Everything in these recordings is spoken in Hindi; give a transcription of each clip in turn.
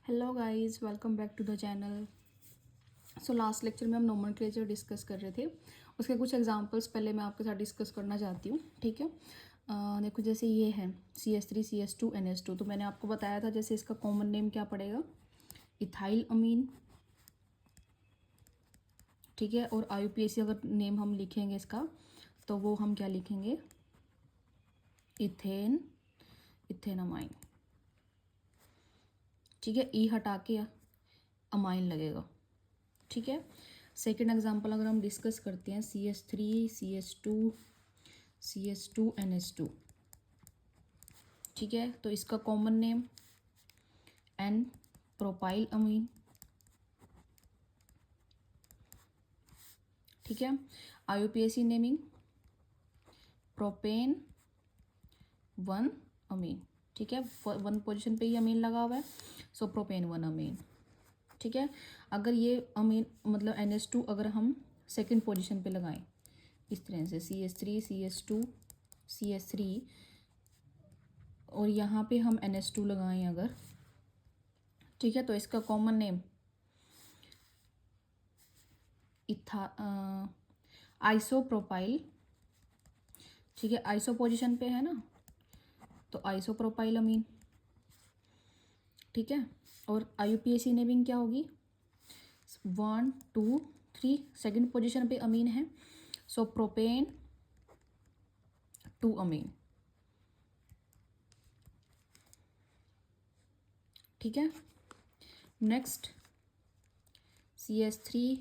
Hello guys, welcome back to the channel. So last lecture में हम नोमेनक्लेचर डिस्कस कर रहे थे। उसके कुछ एग्जांपल्स पहले मैं आपके साथ डिस्कस करना चाहती हूँ, ठीक है। देखो, जैसे ये है CH3 CH2 NH2। तो मैंने आपको बताया था जैसे इसका कॉमन नेम क्या पड़ेगा, इथाइल अमीन, ठीक है। और IUPAC अगर नेम हम लिखेंगे इसका तो वो हम क्या लिखेंगे, इथेनामाइन, ठीक है। ई हटा के अमाइन लगेगा, ठीक है। सेकेंड एग्जांपल अगर हम डिस्कस करते हैं CH3 CH2 NH2, ठीक है। तो इसका कॉमन नेम एन प्रोपाइल अमीन, ठीक है। IUPAC नेमिंग प्रोपेन 1 अमीन, ठीक है। 1 पोजीशन पे ही अमीन लगा हुआ है, सो प्रोपेन 1 अमीन, ठीक है। अगर ये अमीन मतलब NH2 अगर हम सेकंड पोजीशन पे लगाएं इस तरह से CH3 CH2 CH3 और यहाँ पे हम NH2 लगाएं अगर, ठीक है। तो इसका कॉमन नेम आइसोप्रोपाइल, ठीक है। आइसो पोजीशन पे है ना, तो आइसोप्रोपाइल अमीन, ठीक है। और IUPAC नेमिंग क्या होगी, 1 2 3 सेकेंड पोजीशन पे अमीन है, सो प्रोपेन 2 अमीन, ठीक है। Next CH3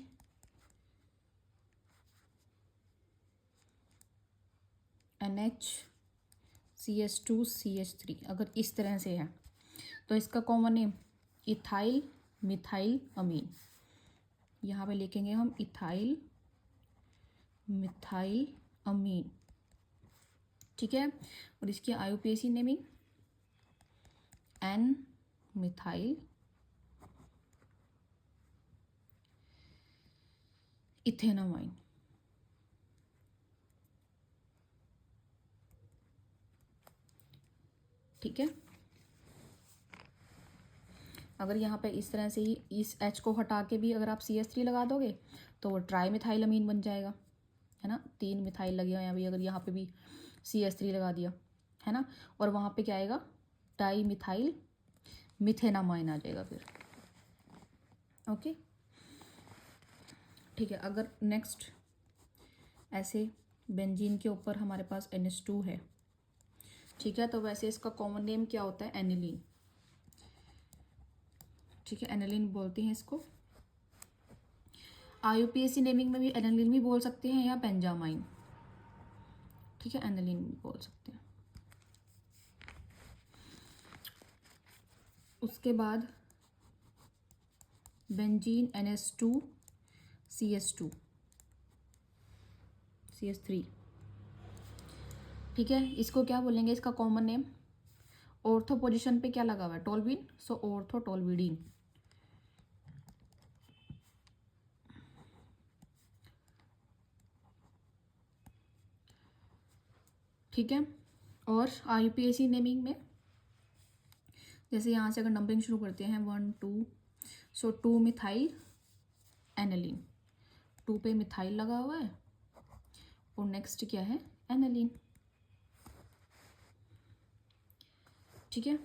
NH CH2 CH3 अगर इस तरह से है तो इसका कॉमन नेम इथाइल मिथाइल अमीन, यहाँ पे लिखेंगे हम इथाइल मिथाइल अमीन, ठीक है। और इसकी IUPAC naming N methyl ethanamine, ठीक है। अगर यहाँ पे इस तरह से ही इस H को हटा के भी अगर आप CH3 लगा दोगे तो वो ट्राई मिथाइल अमीन बन जाएगा, है ना। 3 मिथाइल लगे हुए हैं अभी, अगर यहाँ पे भी CH3 लगा दिया, है ना। और वहाँ पे क्या आएगा, डाई मिथाइल मिथेनामाइन आ जाएगा फिर, ओके, ठीक है। अगर नेक्स्ट ऐसे बेंजीन के ऊपर हमारे पास NH2 है, ठीक है। तो वैसे इसका कॉमन नेम क्या होता है, एनिलीन, ठीक है। एनिलीन बोलते हैं इसको। IUPAC नेमिंग में भी एनिलीन भी बोल सकते हैं या बेंजामाइन, ठीक है। एनिलीन भी बोल सकते हैं। उसके बाद बेंजीन NH2 CH2 CH3, ठीक है। इसको क्या बोलेंगे, इसका कॉमन नेम ऑर्थो पोजीशन पे क्या लगा हुआ है, टोल्वीन, सो ऑर्थो टोल्विडीन, ठीक है। और IUPAC नेमिंग में जैसे यहाँ से अगर नंबरिंग शुरू करते हैं 1 2, सो 2 मिथाइल एनिलीन, 2 पे मिथाइल लगा हुआ है और नेक्स्ट क्या है, एनिलीन, ठीक है।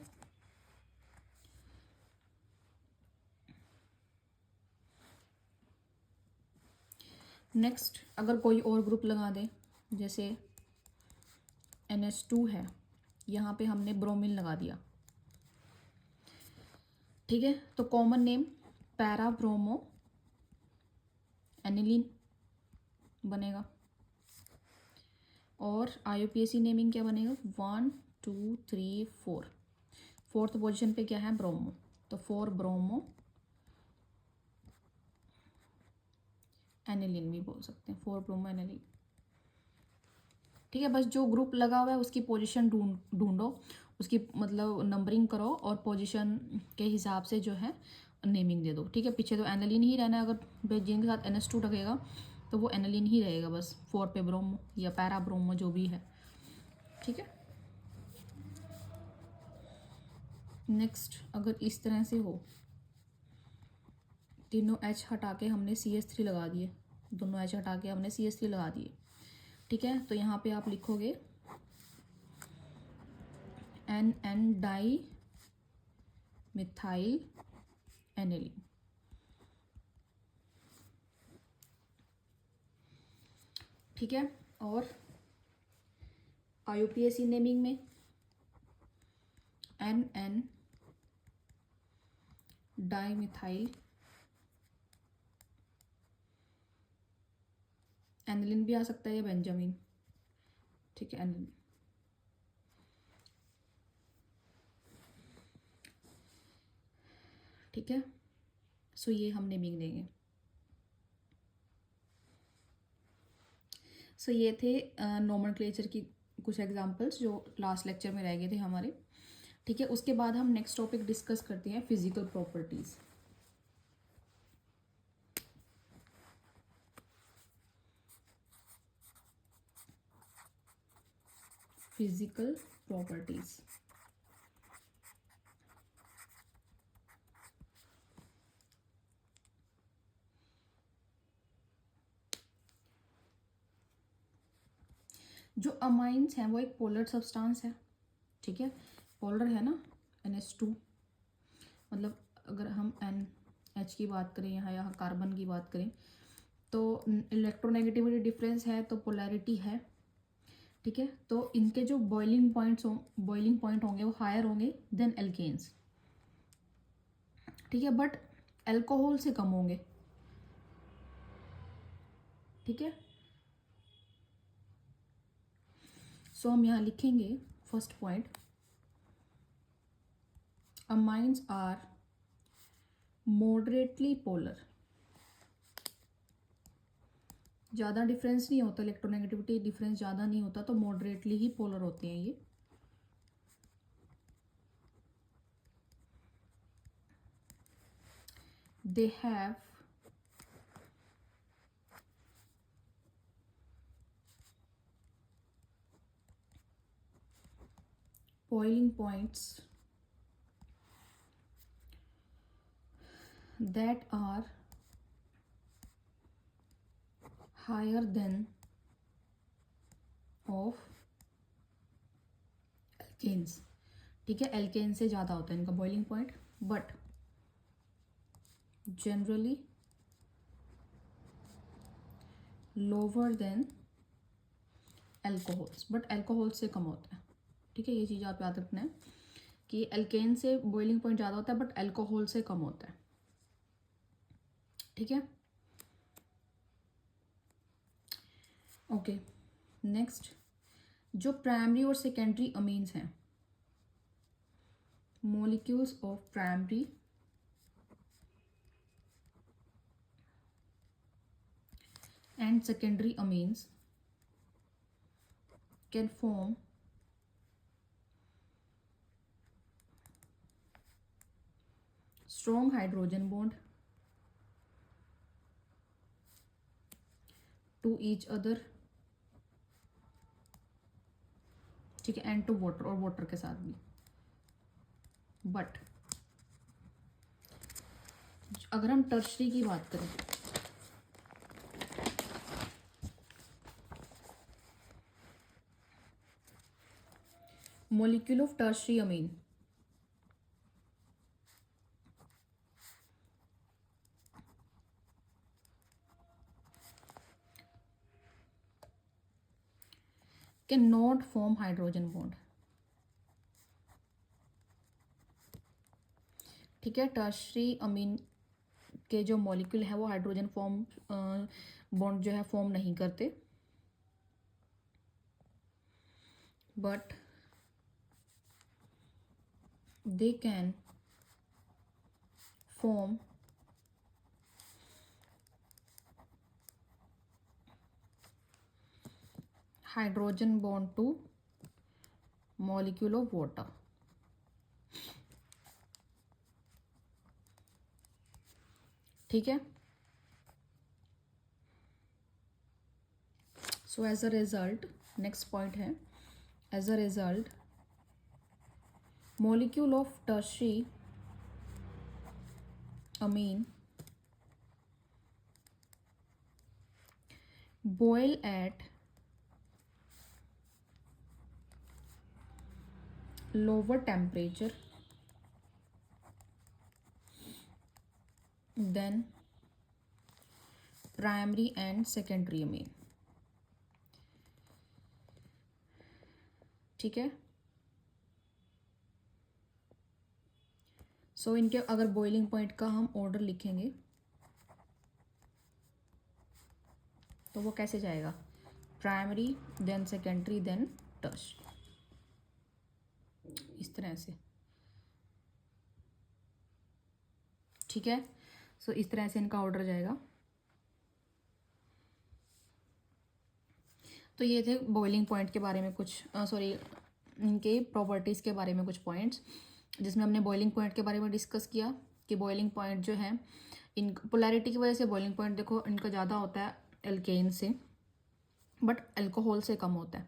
नेक्स्ट अगर कोई और ग्रुप लगा दे, जैसे NH2 है, यहाँ पे हमने ब्रोमीन लगा दिया, ठीक है। तो common name para bromo aniline बनेगा। और IUPAC नेमिंग क्या बनेगा, 1 2 3 4, फोर्थ पोजीशन पे क्या है, ब्रोमो, तो 4 ब्रोमो एनिलीन भी बोल सकते हैं, 4 ब्रोमो एनिलीन, ठीक है। बस जो ग्रुप लगा हुआ है उसकी पोजीशन ढूंढो, उसकी मतलब नंबरिंग करो और पोजीशन के हिसाब से जो है नेमिंग दे दो, ठीक है। पीछे तो एनिलीन ही रहना है, अगर बेंजीन के साथ NH2 लगेगा तो वो एनिलीन ही रहेगा, बस 4 पे ब्रोमो या पैरा ब्रोमो जो भी है, ठीक है। नेक्स्ट अगर इस तरह से हो तीनों H हटा के हमने CH3 लगा दिए, दोनों H हटा के हमने CH3 लगा दिए, ठीक है। तो यहाँ पे आप लिखोगे NN डाई मिथाइल एनिलीन, ठीक है। और IUPAC नेमिंग में NN डाई मिथाइल एनिलीन भी आ सकता है या बेंजामिन, ठीक है, एनिलीन। ठीक है, सो ये हम नेमिंग देंगे। सो ये थे नोमेनक्लेचर की कुछ एग्जांपल्स जो लास्ट लेक्चर में रह गए थे हमारे, ठीक है। उसके बाद हम नेक्स्ट टॉपिक डिस्कस करते हैं फिजिकल प्रॉपर्टीज। फिजिकल प्रॉपर्टीज, जो अमाइंस हैं वो एक पोलर सब्सटेंस है, ठीक है, पोलर है ना, NH2, मतलब अगर हम NH की बात करें यहाँ कार्बन की बात करें तो इलेक्ट्रोनेगेटिविटी डिफरेंस है तो पोलैरिटी है, ठीक है। तो इनके जो बॉइलिंग पॉइंट होंगे वो हायर होंगे देन एल्केन्स, ठीक है, बट अल्कोहल से कम होंगे, ठीक है। सो हम यहाँ लिखेंगे first point, amines are moderately polar, ज़्यादा डिफरेंस नहीं होता, इलेक्ट्रोनेगेटिविटी डिफरेंस ज़्यादा नहीं होता, तो मॉडरेटली ही पोलर होते हैं ये। They have boiling points that are higher than of alkanes, ठीक है, एल्केन से ज़्यादा होता है इनका boiling point, but generally lower than alcohols, but alcohol से कम होता है, ठीक है। ये चीज़ आप याद रखना है कि एल्केन से बॉइलिंग पॉइंट ज़्यादा होता है बट एल्कोहल से कम होता है, ठीक है। ओके, नेक्स्ट जो प्राइमरी और सेकेंडरी अमीन्स हैं, molecules of primary and secondary amines can form strong hydrogen bond to each other, ठीक है, एंड टू वाटर, और वाटर के साथ भी, बट अगर हम टर्शरी की बात करें, molecule of tertiary Amin can not form hydrogen bond, ठीक है। टर्शरी अमीन के जो मॉलिक्यूल है वो हाइड्रोजन बॉन्ड जो है फॉर्म नहीं करते, but they can form hydrogen bond to molecule of water, ठीक है। So as a result, next point है, as a result molecule of tertiary amine boil at lower temperature than primary and secondary amine. ठीक है, सो इनके अगर बॉइलिंग पॉइंट का हम ऑर्डर लिखेंगे तो वो कैसे जाएगा, primary then secondary then tertiary, इस तरह से। ठीक है, सो इस तरह से इनका ऑर्डर जाएगा। तो ये थे बॉइलिंग पॉइंट के बारे में कुछ इनके प्रॉपर्टीज़ के बारे में कुछ पॉइंट्स, जिसमें हमने बॉइलिंग पॉइंट के बारे में डिस्कस किया कि बॉइलिंग पॉइंट जो है, इन पोलैरिटी की वजह से बॉइलिंग पॉइंट देखो इनका ज़्यादा होता है एल्केन से, बट अल्कोहल से कम होता है।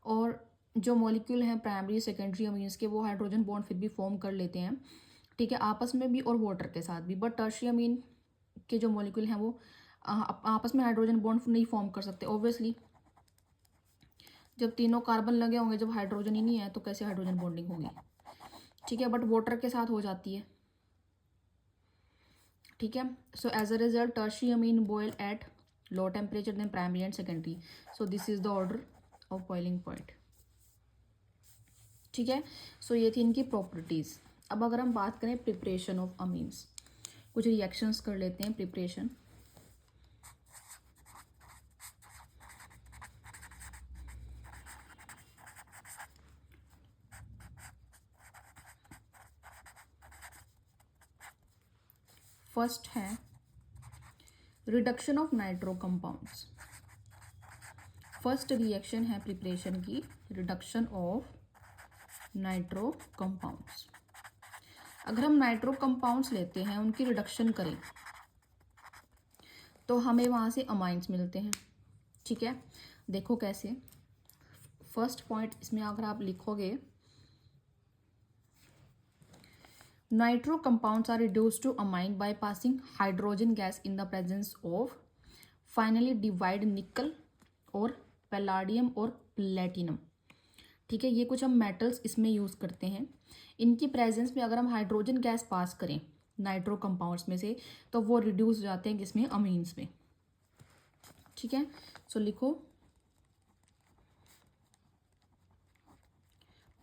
और जो मॉलिक्यूल हैं प्राइमरी सेकेंडरी अमीन्स के, वो हाइड्रोजन बॉन्ड फिर भी फॉर्म कर लेते हैं, ठीक है, आपस में भी और वाटर के साथ भी। बट टर्शियरी अमीन के जो मॉलिक्यूल हैं वो आपस में हाइड्रोजन बॉन्ड नहीं फॉर्म कर सकते ऑब्वियसली। जब तीनों कार्बन लगे होंगे, जब हाइड्रोजन ही नहीं है तो कैसे हाइड्रोजन बॉन्डिंग होगी, ठीक है, बट वाटर के साथ हो जाती है। ठीक है, so as a result tertiary amine boil at low temperature than primary and secondary, so this is the order of boiling point. ठीक है, सो ये थी इनकी प्रॉपर्टीज़। अब अगर हम बात करें प्रिपरेशन ऑफ अमीन्स, कुछ रिएक्शंस कर लेते हैं प्रिपरेशन। फर्स्ट है reduction of nitro compounds. First reaction है प्रिपरेशन की, रिडक्शन ऑफ नाइट्रो कंपाउंड्स। अगर हम नाइट्रो कंपाउंड्स लेते हैं, उनकी रिडक्शन करें तो हमें वहाँ से अमाइंस मिलते हैं। ठीक है, देखो कैसे। फर्स्ट पॉइंट इसमें अगर आप लिखोगे, nitro compounds are reduced to amine by passing hydrogen gas in the presence of finely divided nickel और पैलाडियम और प्लेटिनम। ठीक है, ये कुछ हम मेटल्स इसमें यूज़ करते हैं। इनकी प्रेजेंस में अगर हम हाइड्रोजन गैस पास करें नाइट्रो कंपाउंड्स में से, तो वो रिड्यूस हो जाते हैं किसमें, अमीन्स में। ठीक है, सो लिखो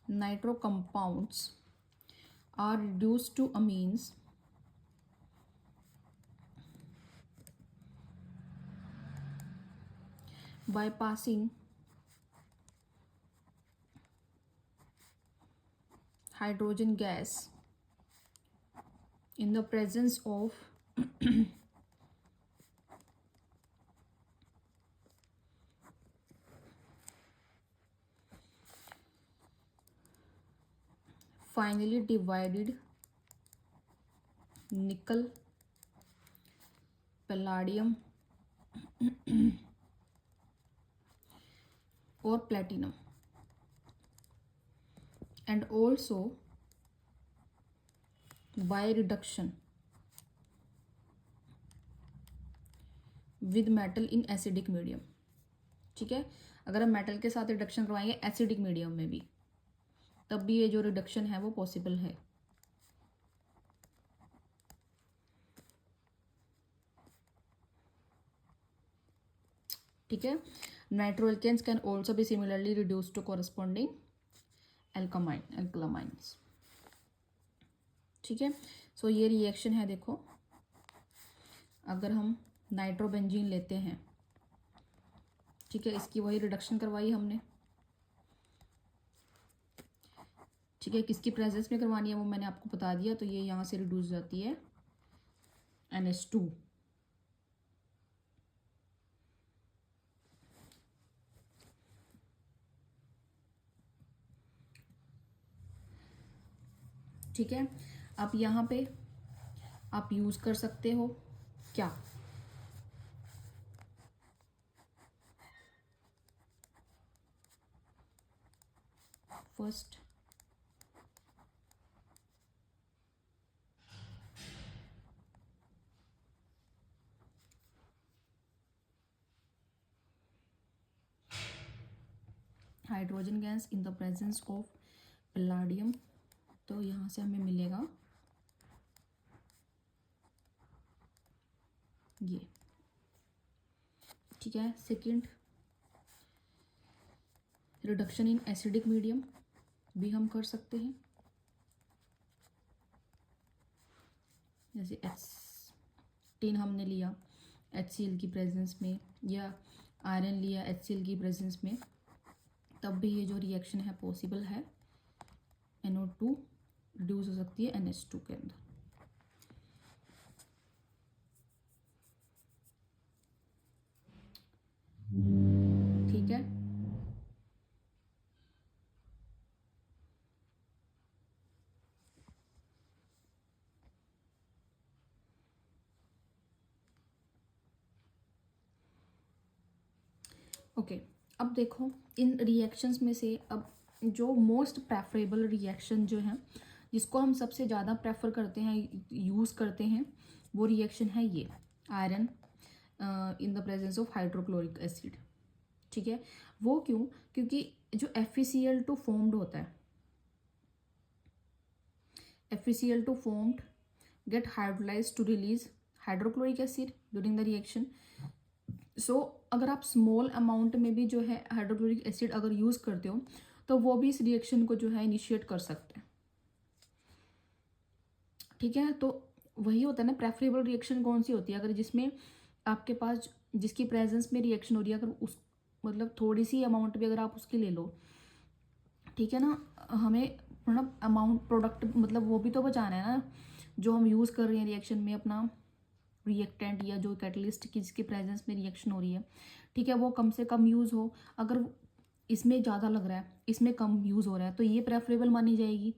nitro compounds are reduced to amines by passing hydrogen gas in the presence of finally divided nickel, palladium or platinum, and also by reduction with metal in acidic medium। ठीक है, अगर हम मेटल के साथ रिडक्शन करवाएंगे एसिडिक मीडियम में भी, तब भी ये जो रिडक्शन है वो पॉसिबल है। ठीक है, nitro alkanes can also be similarly reduce to corresponding alkylamines. ठीक है, सो ये रिएक्शन है। देखो, अगर हम नाइट्रोबेंजीन लेते हैं, ठीक है, इसकी वही रिडक्शन करवाई हमने। ठीक है, किसकी प्रेजेंस में करवानी है वो मैंने आपको बता दिया। तो ये यहाँ से रिड्यूस जाती है NH2। ठीक है, अब यहाँ पे आप यूज़ कर सकते हो क्या, first hydrogen gas in the presence of palladium, तो यहाँ से हमें मिलेगा ये, ठीक है। Second, reduction in acidic medium भी हम कर सकते हैं, जैसे टिन हमने लिया HCl की प्रेजेंस में, या आयरन लिया HCl की प्रेजेंस में, तब भी ये जो रिएक्शन है पॉसिबल है। NO2 रिड्यूस हो सकती है NH2 के अंदर। ठीक है, ओके। अब देखो इन रिएक्शंस में से अब जो मोस्ट प्रेफरेबल रिएक्शन जो है, जिसको हम सबसे ज़्यादा प्रेफर करते हैं, यूज़ करते हैं, वो रिएक्शन है ये iron in the presence of hydrochloric acid. ठीक है, वो क्यों? क्योंकि जो FeCl2 फॉर्म्ड होता है, FeCl2 formed get hydrolyzed to release hydrochloric acid during the reaction. So अगर आप स्मॉल अमाउंट में भी जो है हाइड्रोक्लोरिक एसिड अगर यूज़ करते हो तो वो भी इस रिएक्शन को जो है इनिशिएट कर सकते हैं। ठीक है, तो वही होता है ना, प्रेफरेबल रिएक्शन कौन सी होती है? अगर जिसमें आपके पास जिसकी प्रेजेंस में रिएक्शन हो रही है, अगर उस मतलब थोड़ी सी अमाउंट भी अगर आप उसकी ले लो, ठीक है ना, हमें मतलब अमाउंट प्रोडक्ट मतलब वो भी तो बचाना है ना, जो हम यूज़ कर रहे हैं रिएक्शन में अपना रिएक्टेंट या जो कैटलिस्ट की जिसके प्रेजेंस में रिएक्शन हो रही है, ठीक है, वो कम से कम यूज़ हो। अगर इसमें ज़्यादा लग रहा है, इसमें कम यूज़ हो रहा है, तो ये प्रेफरेबल मानी जाएगी।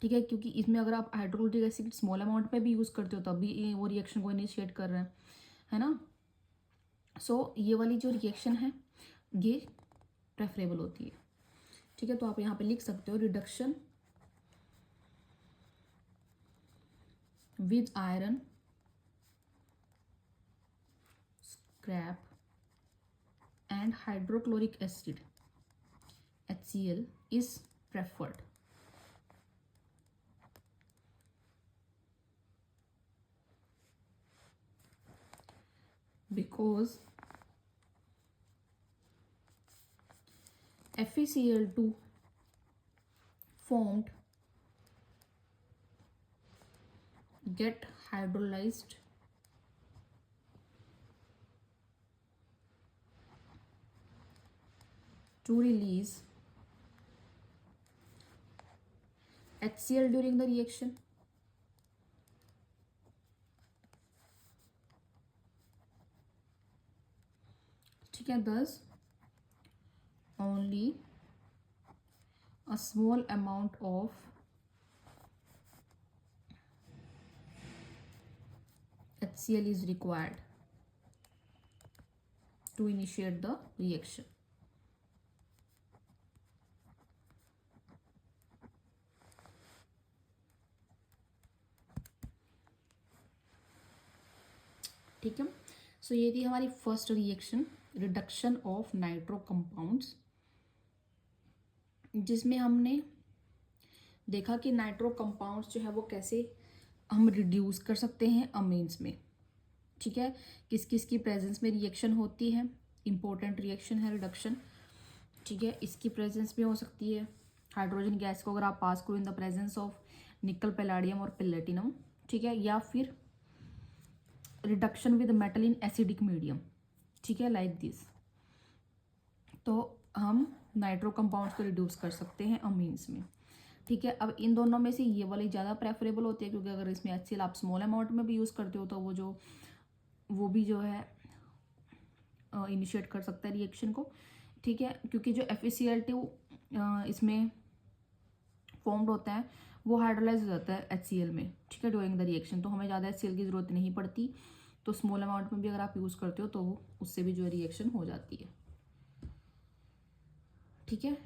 ठीक है, क्योंकि इसमें अगर आप हाइड्रोक्लोरिक एसिड स्मॉल अमाउंट पे भी यूज़ करते हो तब भी वो रिएक्शन को इनिशिएट कर रहा है ना। सो ये वाली जो रिएक्शन है ये प्रेफरेबल होती है। ठीक है, तो आप यहाँ पे लिख सकते हो reduction with iron, scrap and hydrochloric acid HCl is preferred because FeCl2 formed get hydrolyzed to release HCl during the reaction. ठीक है, thus only a small amount of HCl is required to initiate the reaction. ठीक है, सो ये थी हमारी first reaction, reduction of nitro compounds, जिसमें हमने देखा कि नाइट्रो कंपाउंड्स जो है वो कैसे हम रिड्यूस कर सकते हैं अमीन्स में। ठीक है, किस किस की प्रेजेंस में रिएक्शन होती है, इंपॉर्टेंट रिएक्शन है रिडक्शन। ठीक है, इसकी प्रेजेंस में हो सकती है हाइड्रोजन गैस को अगर आप पास करो इन द प्रेजेंस ऑफ निकल, पैलाडियम और प्लेटिनम। ठीक है, या फिर reduction with metal in acidic medium. ठीक है, लाइक दिस। तो हम नाइट्रो कंपाउंड्स को रिड्यूस कर सकते हैं अमीन्स में। ठीक है, अब इन दोनों में से ये वाली ज़्यादा प्रेफरेबल होती है, क्योंकि अगर इसमें HCl आप स्मॉल अमाउंट में भी यूज़ करते हो तो वो भी जो है इनिशिएट कर सकता है रिएक्शन को। ठीक है, क्योंकि जो FeCl2 इसमें फॉर्म्ड होता है वो हाइड्रोलाइज हो जाता है HCl में। ठीक है, ड्यूरिंग द रिएक्शन, तो हमें ज़्यादा HCl की ज़रूरत नहीं पड़ती। तो स्मॉल अमाउंट में भी अगर आप यूज़ करते हो तो वो उससे भी जो रिएक्शन हो जाती है। ठीक है,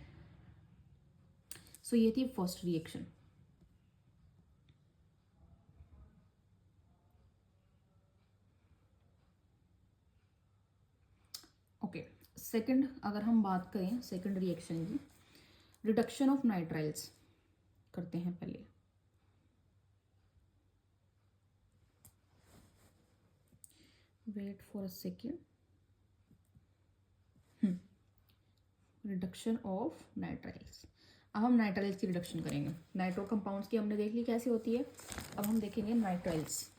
सो ये थी फर्स्ट रिएक्शन। ओके, सेकंड अगर हम बात करें सेकंड रिएक्शन की, रिडक्शन ऑफ नाइट्राइल्स करते हैं पहले। Wait for a second. Reduction of nitriles. अब हम नाइट्राइल्स की रिडक्शन करेंगे। नाइट्रो कंपाउंड्स की हमने देख ली कैसे होती है, अब हम देखेंगे नाइट्राइल्स।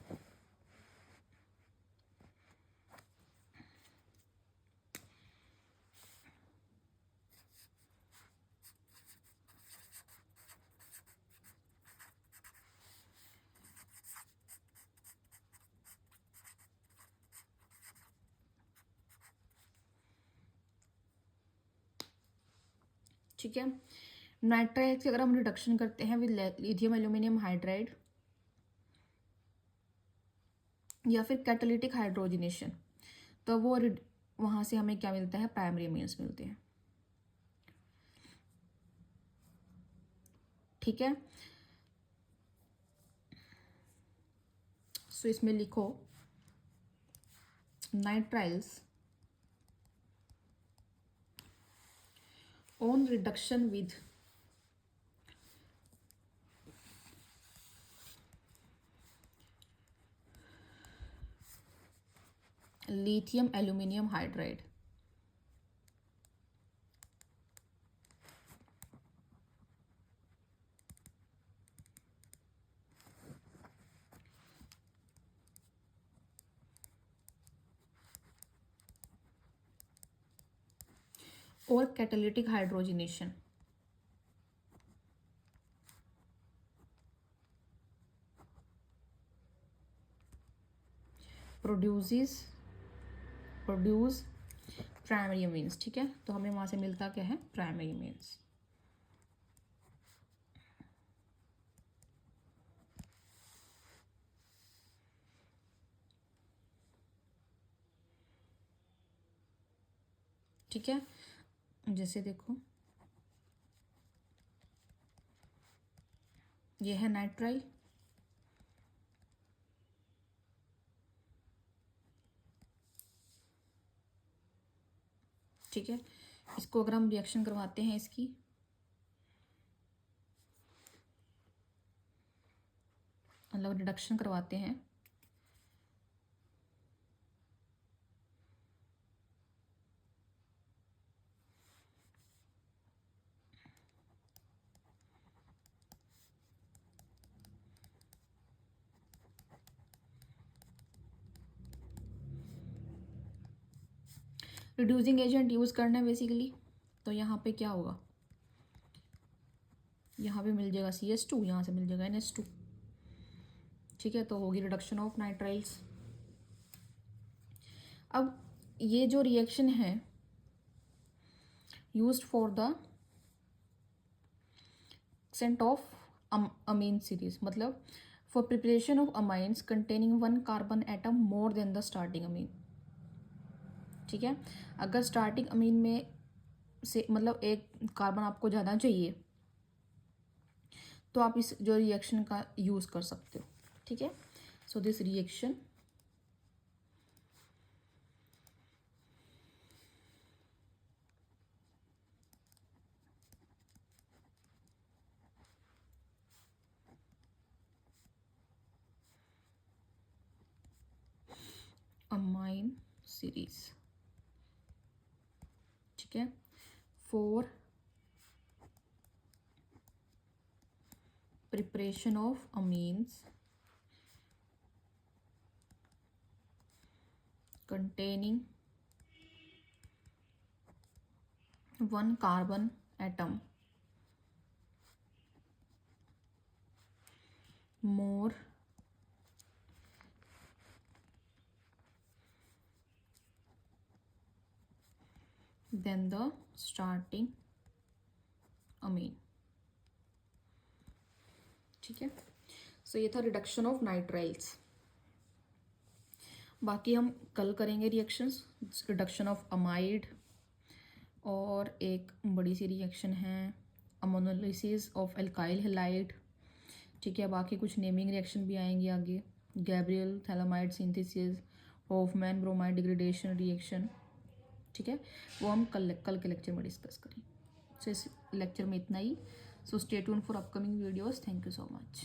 ठीक है, नाइट्राइल्स की अगर हम रिडक्शन करते हैं विद लिथियम एल्यूमिनियम हाइड्राइड या फिर कैटालिटिक हाइड्रोजनेशन, तो वो वहाँ से हमें क्या मिलता है, प्राइमरी अमीन्स मिलते हैं। ठीक है, सो इसमें लिखो nitriles on reduction with lithium aluminum hydride or catalytic hydrogenation produce primary amines. ठीक है, तो हमें वहां से मिलता क्या है, प्राइमरी अमीन्स। ठीक है, जैसे देखो ये है नाइट्राइल, ठीक है, इसको अगर हम रिएक्शन करवाते हैं इसकी, मतलब रिडक्शन करवाते हैं, रिड्यूसिंग एजेंट यूज करना है बेसिकली, तो यहाँ पे क्या होगा, यहाँ पे मिल जाएगा CS2, यहाँ से मिल जाएगा NH2। ठीक है, तो होगी रिडक्शन ऑफ नाइट्राइल्स। अब ये जो रिएक्शन है used for the ascent of amine series, मतलब for preparation of amines containing one carbon atom more than the starting amine. ठीक है, अगर स्टार्टिंग अमीन में से मतलब एक कार्बन आपको ज़्यादा चाहिए तो आप इस जो रिएक्शन का यूज़ कर सकते हो। ठीक है, so this reaction amine series, ठीक है, for preparation of amines containing one carbon atom more than the starting amine। ठीक है, सो ये था रिडक्शन ऑफ नाइट्राइल्स। बाकी हम कल करेंगे रिएक्शंस, रिडक्शन ऑफ अमाइड, और एक बड़ी सी रिएक्शन है अमोनोलिसिस ऑफ एल्काइल हैलाइड। ठीक है, बाकी कुछ नेमिंग रिएक्शन भी आएंगे आगे, Gabriel phthalimide synthesis, Hofmann bromide degradation reaction. ठीक है, वो हम कल के लेक्चर में डिस्कस करें। सो इस लेक्चर में इतना ही। So stay tune for upcoming videos. Thank you so much.